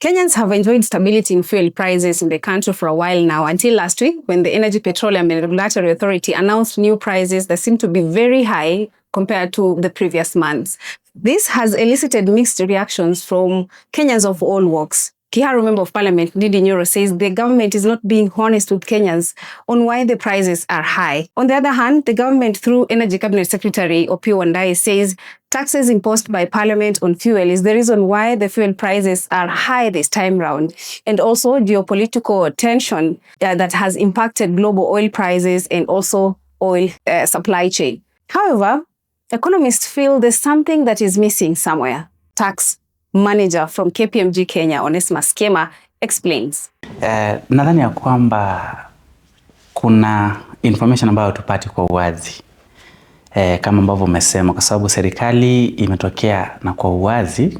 Kenyans have enjoyed stability in fuel prices in the country for a while now, until last week when the Energy, Petroleum and Regulatory Authority announced new prices that seem to be very high compared to the previous months. This has elicited mixed reactions from Kenyans of all walks. Kiharu Member of Parliament Ndindi Nyoro says the government is not being honest with Kenyans on why the prices are high. On the other hand, the government, through Energy Cabinet Secretary Opiyo Wandayi, says taxes imposed by Parliament on fuel is the reason why the fuel prices are high this time round, and also geopolitical tension that has impacted global oil prices and also oil supply chain. However, economists feel there's something that is missing somewhere. Tax manager from KPMG Kenya, Onesmus Kiema, explains. Nadhani ya kwamba kuna information ambayo tupati kwa uwazi. Kama ambavyo umesema, kwa sababu serikali imetokea na kwa uwazi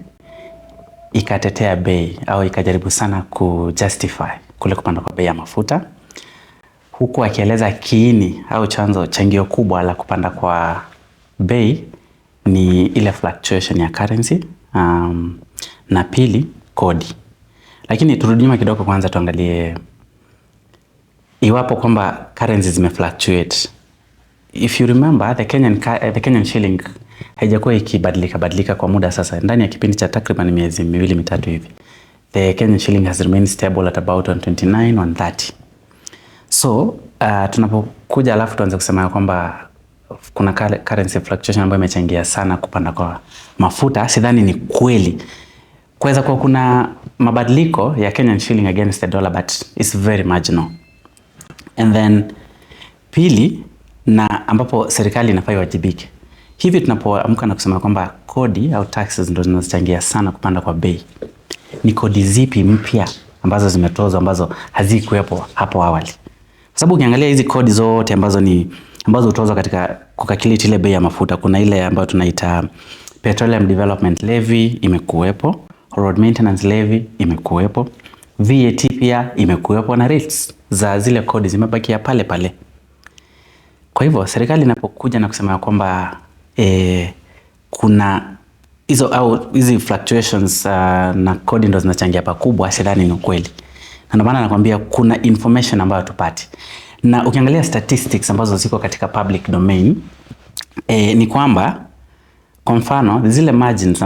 ikatetea bei au ikajaribu sana kujustify kule kupanda kwa bei ya mafuta, huku akieleza kiini au changio kubwa la kupanda kwa bei ni ile fluctuation ya currency, na pili kodi. Lakini turudi nyuma kidogo, kwanza tuangalie iwapo kwamba currency zimefluctuate. If you remember, the Kenyan shilling haijakuwa ikibadilika kwa muda sasa. Ndani ya kipindi cha takriban miezi miwili mitatu hivi, the Kenyan shilling has remained stable at about 129, 130. So tunapokuja alafu tuanze kusema kwamba kuna currency fluctuation ambayo imechangia sana kupanda kwa mafuta, sidhani ni kweli. Kwaweza kuwa kuna mabadiliko ya Kenyan shilling against the dollar, but it's very marginal. And then pili, na ambapo serikali inafaa iwajibike. Hivi tunapoamka na kusema kwamba kodi au taxes ndio zinazochangia sana kupanda kwa bei, ni kodi zipi mpya ambazo zimetozwa ambazo hazikuwepo hapo awali? Kwa sababu ukiangalia hizi kodi zote ambazo hutozwa katika kukakiliti ile bei ya mafuta, kuna ile ambayo tunaita Petroleum Development Levy imekuwepo, Road Maintenance Levy imekuwepo, VAT pia imekuwepo, na rates za zile kodi zimebakia pale pale. Kwa hivyo serikali inapokuja na kusema kwamba kuna hizi fluctuations na kodi ndo zinachangia pakubwa, sidhani ni ukweli. Na ndio maana nakwambia kuna information ambayo tupati. Na ukiangalia statistics ambazo ziko katika public domain, ni kwamba kwa mfano zile margins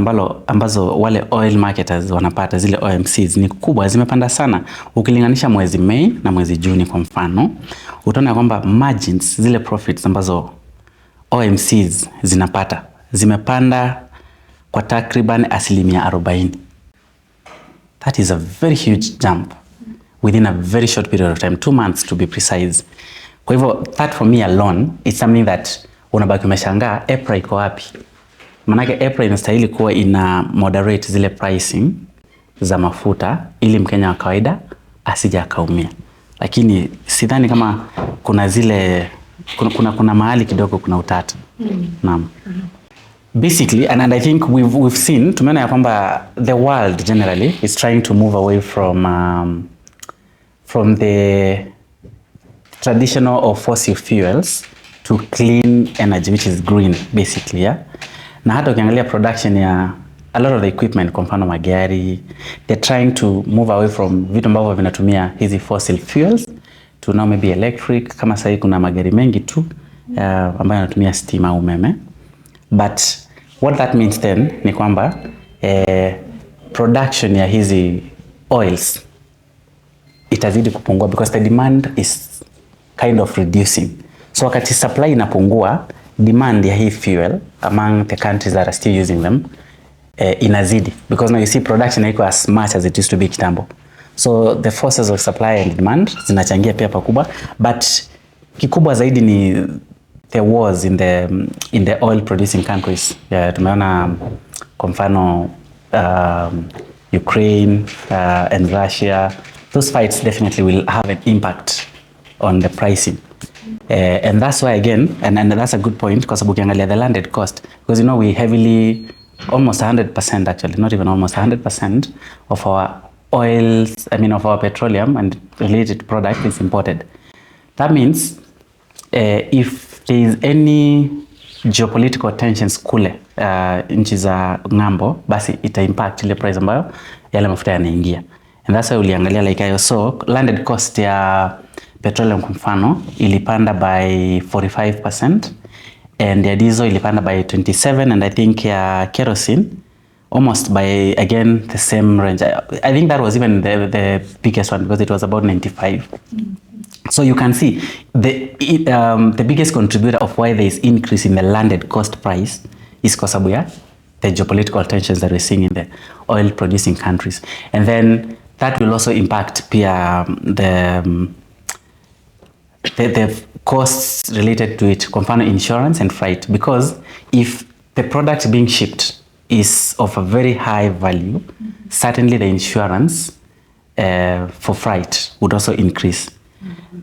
ambazo wale oil marketers wanapata, zile OMCs ni kubwa, zimepanda sana. Ukilinganisha mwezi Mei na mwezi Juni kwa mfano, utaona kwamba margins, zile profits ambazo OMCs zinapata, zimepanda kwa takriban 40%. That is a very huge jump within a very short period of time, 2 months to be precise. Kwa hivyo that for me alone is something that unabaki umeshangaa, April iko wapi? Manake April inastahili kuwa ina moderate zile pricing za mafuta ili Mkenya wa kawaida asije akaumia. Lakini sidhani kama kuna zile kuna mahali kidogo kuna utata. Naam. Basically, and I think we've seen, tumeona ya kwamba the world generally is trying to move away from the traditional or fossil fuels to clean energy, which is green basically, yeah. Na hata ukiangalia production ya a lot of the equipment, kwa mfano magari, they're trying to move away from vitu ambavyo vinatumia hizi fossil fuels to now maybe electric. Kama sasa kuna magari mengi tu ambayo yanatumia stima au umeme. But what that means then ni kwamba production ya hizi oils itazidi kupungua because the demand is kind of reducing. So wakati supply inapungua, demand ya hii fuel among the countries that are still using them inazidi, because now you see production haiko as much as it used to be kitambo. So the forces of supply and demand zinachangia pia pakubwa, but kikubwa zaidi ni the wars in the oil producing countries. Tumeona kwa mfano Ukraine and Russia. Those fights definitely will have an impact on the pricing. And that's why again, and that's a good point, because ukiangalia the landed cost, because you know we heavily, almost 100% actually, not even almost 100% of our oils, of our petroleum and related product is imported. That means if there is any geopolitical tensions kule nchi za ng'ambo, basi ita impact ile price ambayo yale mafuta yanaingia. And that's why uliangalia like I saw landed cost ya petroleum kwa mfano ilipanda by 45% and ya diesel ilipanda by 27 and I think ya kerosene almost by again the same range. I think that was even the biggest one because it was about 95. So you can see the biggest contributor of why there is increase in the landed cost price is because of the geopolitical tensions that we're seeing in the oil producing countries. And then that will also impact the costs related to it, kwa mfano insurance and freight, because if the product being shipped is of a very high value, certainly the insurance for freight would also increase.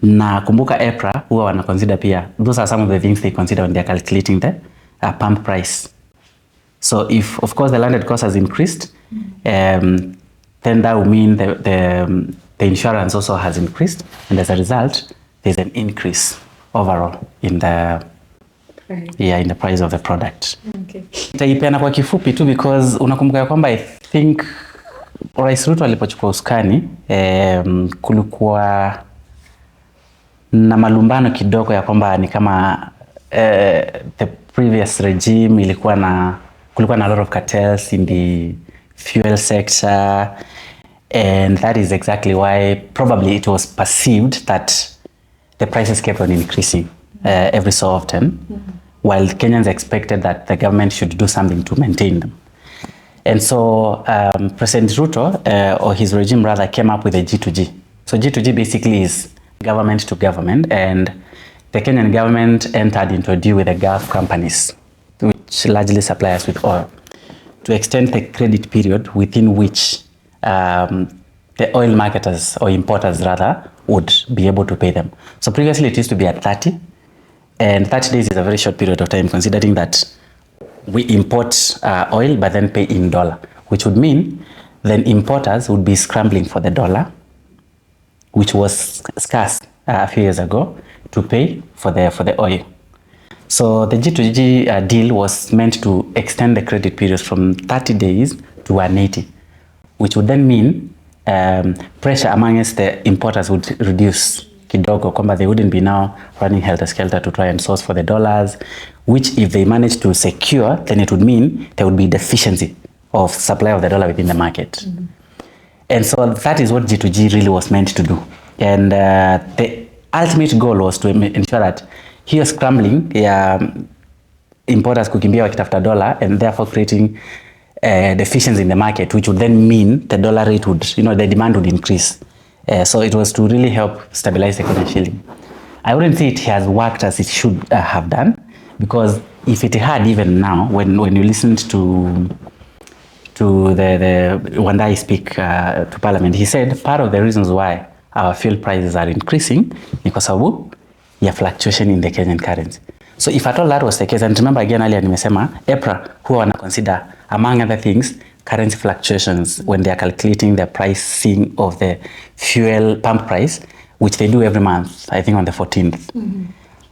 Na kumbuka EPRA huwa wana consider pia, those are some of the things they consider when they are calculating the pump price. So if of course the landed cost has increased, then that will mean the insurance also has increased, and as a result there's an increase overall in the in the price of the product. Okay. Itaipeana kwa kifupi tu because unakumbuka ya kwamba I think Rais Ruto alipochukua usukani kulikuwa na malumbano kidogo ya kwamba ni kama the previous regime kulikuwa na a lot of cartels in the fuel sector, and that is exactly why probably it was perceived that the prices kept on increasing every so often, while Kenyans expected that the government should do something to maintain them. And so President Ruto, or his regime rather, came up with a G2G. So G2G basically is government to government, and the Kenyan government entered into a deal with the Gulf companies, which largely supply us with oil, to extend the credit period within which the oil marketers or importers rather would be able to pay them. So previously it used to be at 30, and 30 days is a very short period of time considering that we import oil but then pay in dollar, which would mean then importers would be scrambling for the dollar, which was scarce a few years ago, to pay for the oil. So the G2G deal was meant to extend the credit period from 30 days to 180, which would then mean pressure amongst the importers would reduce kidogo, kwamba they wouldn't be now running helter-skelter to try and source for the dollars, which if they manage to secure, then it would mean there would be deficiency of supply of the dollar within the market. And so that is what G2G really was meant to do. And the ultimate goal was to ensure that here scrambling importers kukimbia wakitafuta dollar, and therefore creating deficiency in the market, which would then mean the dollar rate would, the demand would increase. So it was to really help stabilize the Kenyan shilling. I wouldn't say it has worked as it should have done, because if it had, even now, when you listened to the Wandai speak to Parliament, he said part of the reasons why our fuel prices are increasing ni kwa sababu ya fluctuation in the Kenyan currency. So if at all that was the case, and remember again earlier nimesema EPRA huwa wana consider among other things currency fluctuations when they are calculating the pricing of the fuel pump price, which they do every month, I think on the 14th.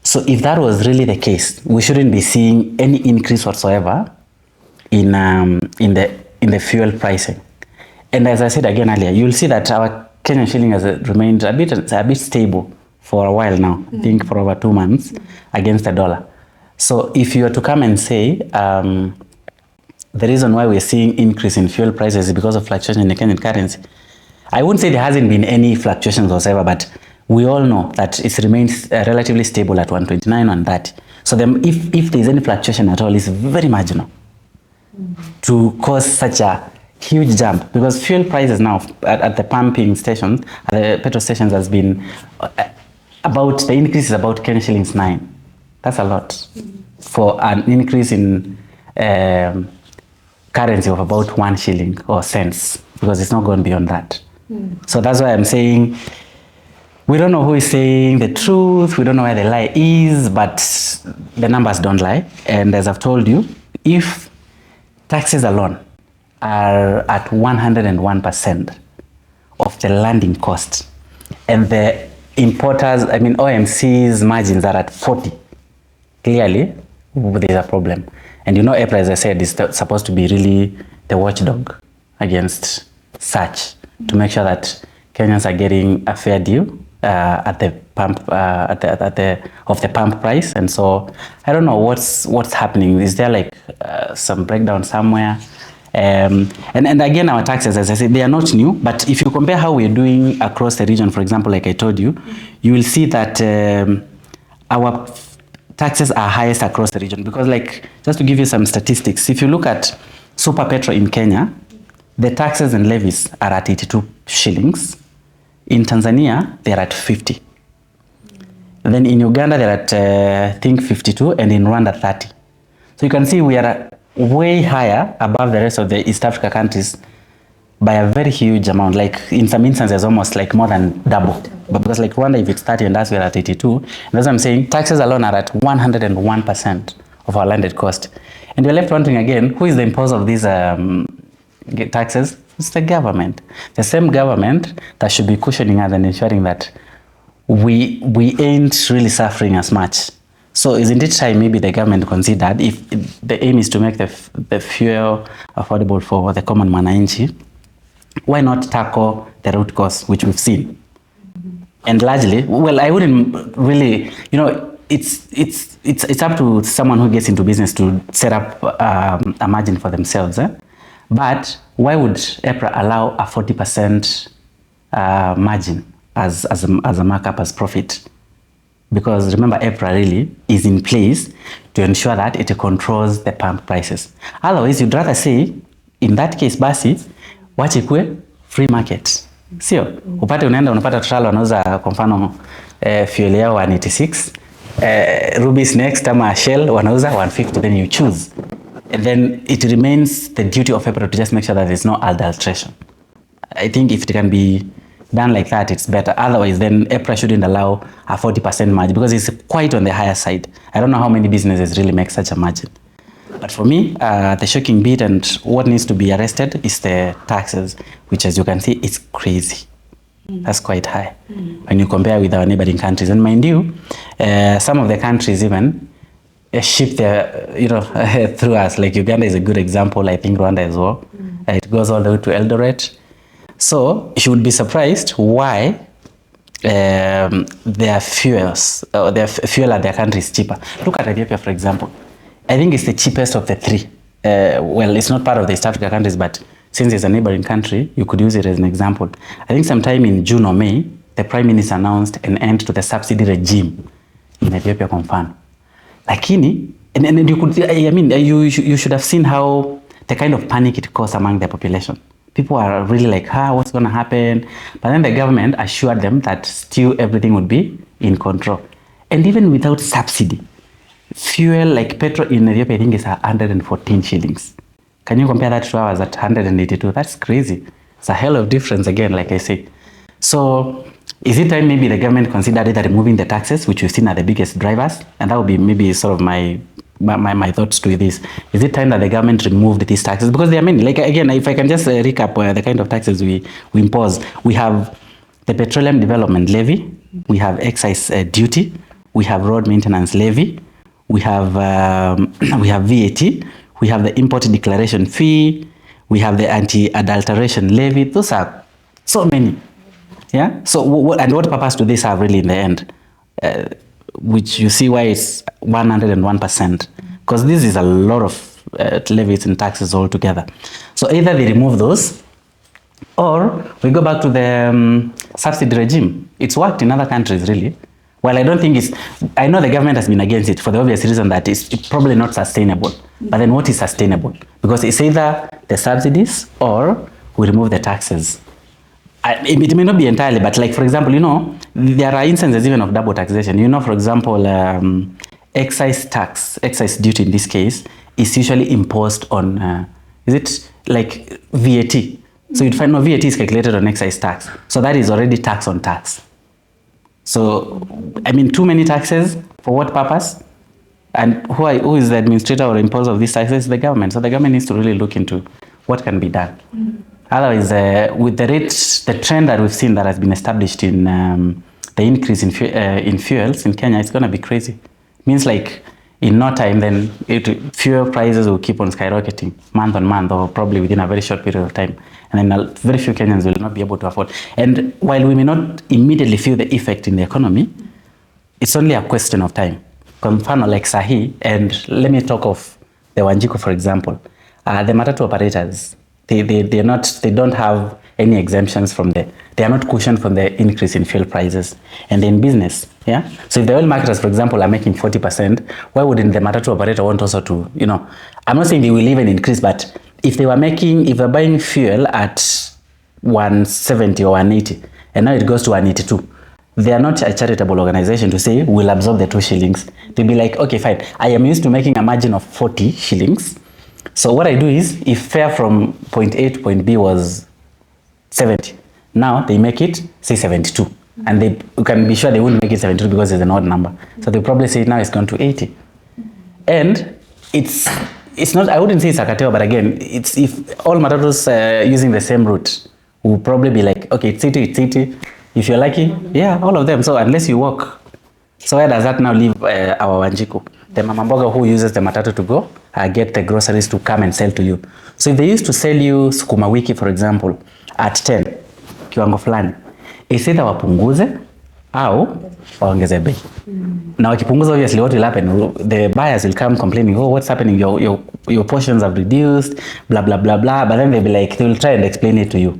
So if that was really the case, we shouldn't be seeing any increase whatsoever in the fuel pricing. And as I said again earlier, you'll see that our Kenyan shilling has remained a bit stable for a while now, I think for over 2 months against the dollar. So if you were to come and say the reason why we're seeing increase in fuel prices is because of fluctuation in the Kenyan currency, I wouldn't say there hasn't been any fluctuations whatsoever, but we all know that it remains relatively stable at 129, 130. So then if there's any fluctuation at all, it's very marginal to cause such a huge jump, because fuel prices now at the pumping stations, at the petrol stations, has been the increase is about Kenyan shillings 9. That's a lot for an increase in currency of about 1 shilling or cents, because it's not going beyond that. So that's why I'm saying we don't know who is saying the truth, we don't know where the lie is, but the numbers don't lie. And as I've told you, if taxes alone are at 101% of the landing cost, and the importers, OMC's margins are at 40, clearly there's a problem. And you know, 𝒄𝒄𝒆, as I said, is supposed to be really the watchdog against such, to make sure that Kenyans are getting a fair deal at the pump of the pump price. And so I don't know what's happening. Is there like some breakdown somewhere? And again, our taxes, as I said, they are not new, but if you compare how we're doing across the region, for example, like I told you, you will see that our taxes are highest across the region. Because, like, just to give you some statistics, if you look at super petrol in Kenya, the taxes and levies are at 82 shillings. In Tanzania, they're at 50. Then in Uganda, they're at, I think, 52, and in Rwanda, 30. So you can see we are way higher above the rest of the East Africa countries by a very huge amount. Like in some instances, almost like more than double. But because like Rwanda, if it's 30 and us, we're at 82. And that's what I'm saying, taxes alone are at 101% of our landed cost. And you're left wondering again, who is the imposer of these taxes? It's the government. The same government that should be cushioning us and ensuring that we ain't really suffering as much. So isn't it time maybe the government considered, if the aim is to make the fuel affordable for the common mwananchi, why not tackle the root cause, which we've seen? And largely, well, I wouldn't really, you know, it's up to someone who gets into business to set up a margin for themselves. But why would 𝒄𝒄𝒆 allow a 40% margin as a markup as profit? Because remember, 𝒄𝒄𝒆 really is in place to ensure that it controls the pump prices. Otherwise, you'd rather say, in that case, basi, wache kue free market. Sio, upate unapata Total wanauza kwa mfano fuel yao 186, Rubis next ama Shell wanauza 150, then you choose. And then it remains the duty of 𝒄𝒄𝒆 to just make sure that there's no adulteration. I think if it can be done like that, it's better. Otherwise, then 𝒄𝒄𝒆 shouldn't allow a 40% margin, because it's quite on the higher side. I don't know how many businesses really make such a margin. But for me, the shocking bit and what needs to be arrested is the taxes, which, as you can see, is crazy. That's quite high when you compare with our neighboring countries. And mind you, some of the countries even ship their, you know, through us. Like Uganda is a good example. I think Rwanda as well. It goes all the way to Eldoret. So you would be surprised why their fuels, their fuel at their country is cheaper. Look at Ethiopia, for example. I think it's the cheapest of the three. Well, it's not part of the East Africa countries, but since it's a neighboring country, you could use it as an example. I think sometime in June or May, the Prime Minister announced an end to the subsidy regime in Ethiopia, confirmed. Lakini, and you could, I mean, you should have seen how the kind of panic it caused among the population. People are really like, what's going to happen? But then the government assured them that still everything would be in control. And even without subsidy, fuel like petrol in Ethiopia, I think is 114 shillings. Can you compare that to ours at 182? That's crazy. It's a hell of difference again, like I say. So is it time maybe the government considered either removing the taxes, which we've seen are the biggest drivers? And that would be maybe sort of my thoughts to this. Is it time that the government removed these taxes? Because there are many. Like again, if I can just recap the kind of taxes we impose. We have the Petroleum Development Levy. We have excise duty. We have road maintenance levy. We have VAT. We have the import declaration fee. We have the anti-adulteration levy. Those are so many. Yeah. So what purpose do these have really in the end? Which you see why it's 101%, because this is a lot of levies and taxes all together. So either they remove those, or we go back to the subsidy regime. It's worked in other countries really. Well, I don't think it's, I know the government has been against it for the obvious reason that it's probably not sustainable. But then what is sustainable? Because it's either the subsidies or we remove the taxes. It may not be entirely, but like, for example, you know, there are instances even of double taxation. You know, for example, excise duty in this case is usually imposed on, is it like VAT? So you'd find no, VAT is calculated on excise tax. So that is already tax on tax. So, I mean, too many taxes, for what purpose? And who is the administrator or imposer of these taxes? The government. So the government needs to really look into what can be done. Otherwise, with the trend that we've seen that has been established in the increase in fuels in Kenya, it's going to be crazy. It means like in no time, then fuel prices will keep on skyrocketing month on month, or probably within a very short period of time. And then very few Kenyans will not be able to afford. And while we may not immediately feel the effect in the economy, it's only a question of time. Kwa mfano like sahi, and let me talk of the Wanjiku, for example. The matatu operators, they don't have any exemptions from they are not cushioned from the increase in fuel prices. And in business, yeah. So if the oil marketers, for example, are making 40%, why wouldn't the matatu operator want also to, I'm not saying they will even increase, but if they're buying fuel at 170 or 180, and now it goes to 182, they are not a charitable organization to say, we'll absorb the 2 shillings. They'll be like, okay, fine. I am used to making a margin of 40 shillings. So what I do is, if fare from point A to point B was 70, now they make it, say, 72. And you can be sure they wouldn't make it 72 because it's an odd number. So they'll probably say now it's gone to 80. And it's not, I wouldn't say it's a cartel, but again, it's if all matatus using the same route, will probably be like, okay, it's 80. If you're lucky, yeah, all of them. So unless you walk, so where does that now leave our Wanjiku? The mama mboga who uses the matatu to go get the groceries to come and sell to you. So if they used to sell you sukuma wiki, for example, at 10, kiwango fulani, it's either wapunguze au waongeze bei. Now wakipunguza, obviously what will happen? The buyers will come complaining, oh, what's happening? Your portions have reduced, blah blah blah blah. But then they will try and explain it to you.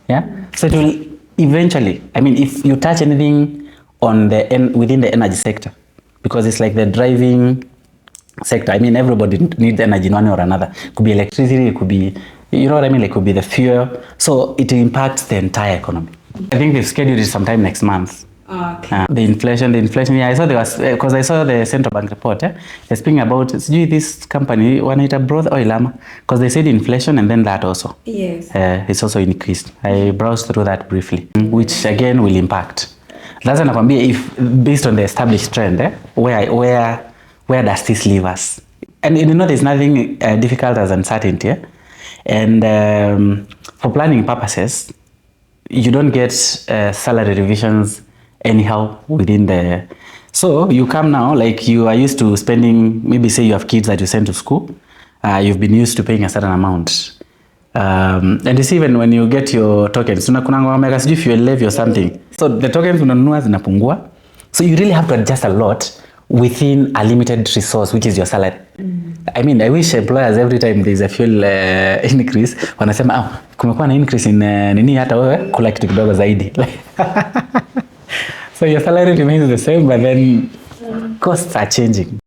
Yeah. So it will eventually, I mean, if you touch anything on within the energy sector, because it's like the driving sector. I mean, everybody needs energy in one or another. It could be electricity, it could be, you know what I mean? Like, it could be the fuel. So it impacts the entire economy. I think they've scheduled it sometime next month. Okay. The inflation, yeah, I saw because I saw the central bank report. They're speaking about this company, wanaita broad oil, because they said inflation and then that also. Yes. It's also increased. I browsed through that briefly, which again will impact. That's nakwambia, if based on the established trend, where does this leave us? And there's nothing difficult as uncertainty. And for planning purposes, you don't get salary revisions anyhow within the. So you come now, like you are used to spending, maybe say you have kids that you send to school, you've been used to paying a certain amount. And it's even when you get your tokens, if you levy or something. So the tokens unanunua zinapungua. So you really have to adjust a lot within a limited resource, which is your salary. I mean, I wish employers every time there's a fuel increase, wanasema, kumekuwa na increase in nini hata wewe kula kitu kidogo zaidi. So your salary remains the same, but then costs are changing.